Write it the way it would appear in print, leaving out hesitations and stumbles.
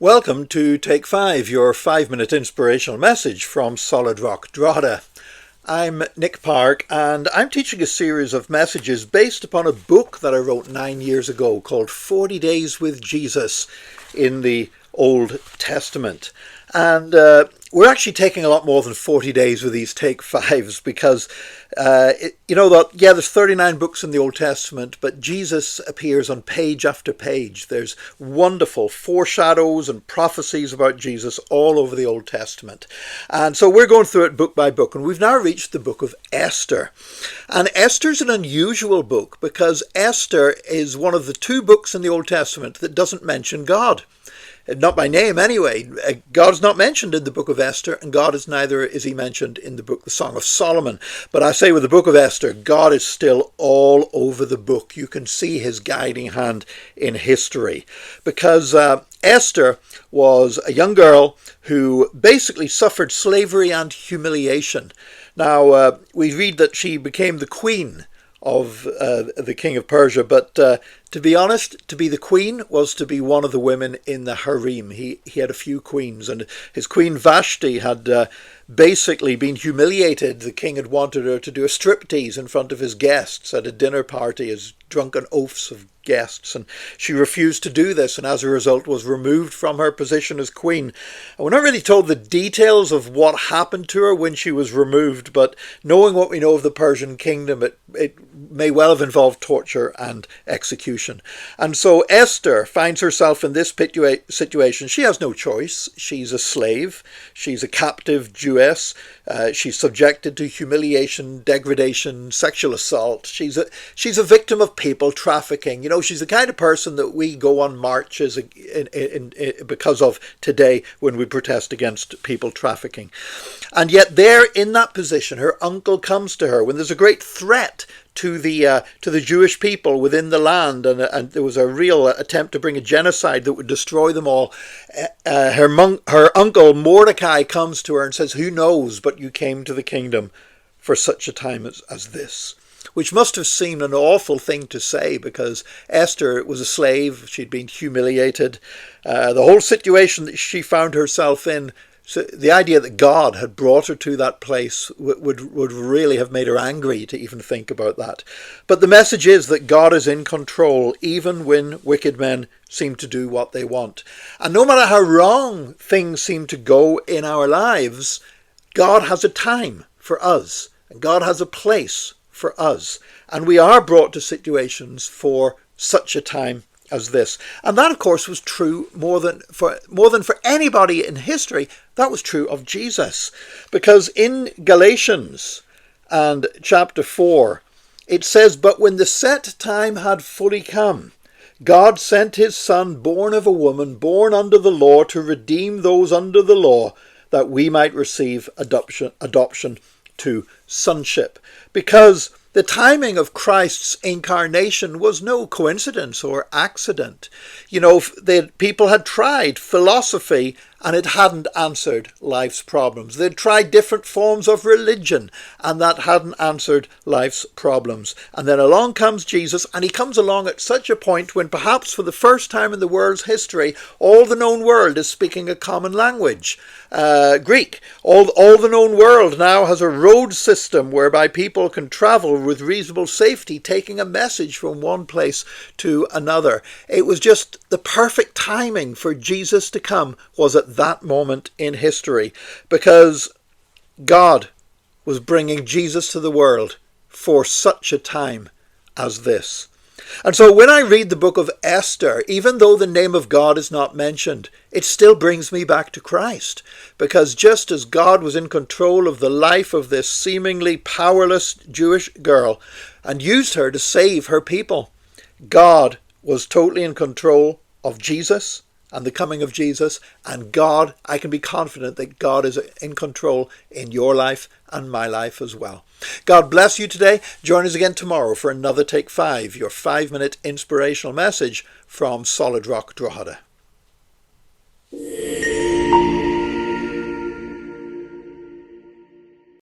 Welcome to Take 5, your 5-minute inspirational message from Solid Rock Drogheda. I'm Nick Park and I'm teaching a series of messages based upon a book that I wrote 9 years ago called 40 Days with Jesus in the Old Testament. And we're actually taking a lot more than 40 days with these Take 5s because, there's 39 books in the Old Testament, but Jesus appears on page after page. There's wonderful foreshadows and prophecies about Jesus all over the Old Testament. And so we're going through it book by book, and we've now reached the book of Esther. And Esther's an unusual book because Esther is one of the two books in the Old Testament that doesn't mention God. Not by name anyway. God's not mentioned in the book of Esther, and God is neither is he mentioned in the book, the Song of Solomon. But I say with the book of Esther, God is still all over the book. You can see his guiding hand in history. Because Esther was a young girl who basically suffered slavery and humiliation. Now, we read that she became the queen of the king of Persia, but to be honest, to be the queen was to be one of the women in the harem. He had a few queens, and his queen Vashti had basically been humiliated. The king had wanted her to do a striptease in front of his guests at a dinner party as drunken oafs of guests, and she refused to do this, and as a result was removed from her position as queen. And we're not really told the details of what happened to her when she was removed, but knowing what we know of the Persian kingdom, it may well have involved torture and execution. And so Esther finds herself in this situation. She has no choice. She's a slave. She's a captive Jewess. She's subjected to humiliation, degradation, sexual assault. She's a victim of people trafficking. You know, she's the kind of person that we go on marches because of today when we protest against people trafficking. And yet there in that position, her uncle comes to her when there's a great threat to the Jewish people within the land, and there was a real attempt to bring a genocide that would destroy them all. Her uncle Mordecai comes to her and says, "Who knows but you came to the kingdom for such a time as this?" Which must have seemed an awful thing to say because Esther was a slave. She'd been humiliated. The whole situation that she found herself in, so the idea that God had brought her to that place would really have made her angry to even think about that. But the message is that God is in control even when wicked men seem to do what they want. And no matter how wrong things seem to go in our lives, God has a time for us, and God has a place for us. And we are brought to situations for such a time as this. And that, of course, was true more than for anybody in history. That was true of Jesus. Because in Galatians and chapter 4, it says, "But when the set time had fully come, God sent his Son, born of a woman, born under the law, to redeem those under the law, that we might receive adoption to sonship." Because the timing of Christ's incarnation was no coincidence or accident. You know, people had tried philosophy and it hadn't answered life's problems. They'd tried different forms of religion and that hadn't answered life's problems. And then along comes Jesus, and he comes along at such a point when perhaps for the first time in the world's history, all the known world is speaking a common language, Greek. All the known world now has a road system whereby people can travel with reasonable safety, taking a message from one place to another. It was just the perfect timing for Jesus to come was at that moment in history, because God was bringing Jesus to the world for such a time as this. And so when I read the book of Esther, even though the name of God is not mentioned, it still brings me back to Christ. Because just as God was in control of the life of this seemingly powerless Jewish girl and used her to save her people, God was totally in control of Jesus and the coming of Jesus. And God, I can be confident that God is in control in your life and my life as well. God bless you today. Join us again tomorrow for another Take 5, your 5-minute inspirational message from Solid Rock Drogheda.